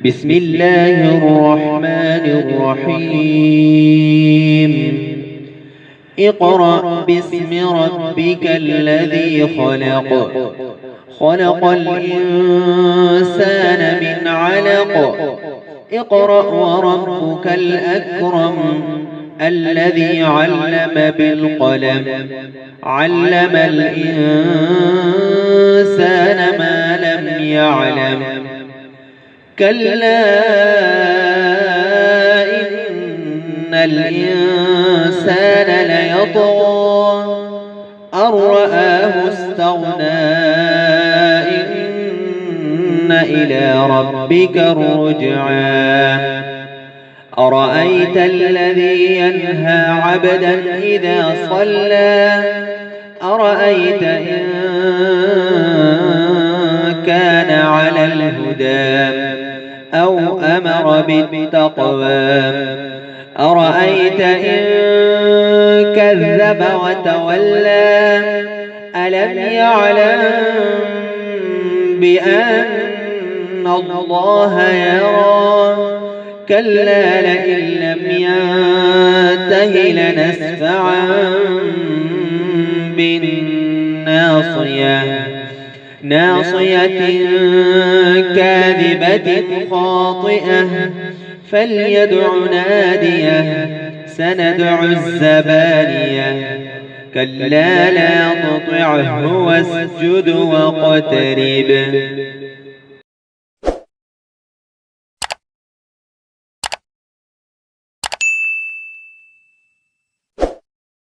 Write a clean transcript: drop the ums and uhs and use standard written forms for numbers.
بسم الله الرحمن الرحيم اقرأ باسم ربك الذي خلق خلق الإنسان من علق اقرأ وربك الأكرم الذي علم بالقلم علم الإنسان ما لم يعلم كلا إن الإنسان ليطغى أن رآه استغنى إن إلى ربك الرجعى أرأيت الذي ينهى عبدا إذا صلى أرأيت إن كان على الهدى أو أمر بالتقوى أرأيت إن كذب وتولى ألم يعلم بأن الله يرى كلا لئن لم ينته لنسفعا بالناصية ناصية كاذبة خاطئة فليدع ناديه سندع الزبانية كلا لا تطعه واسجد واقترب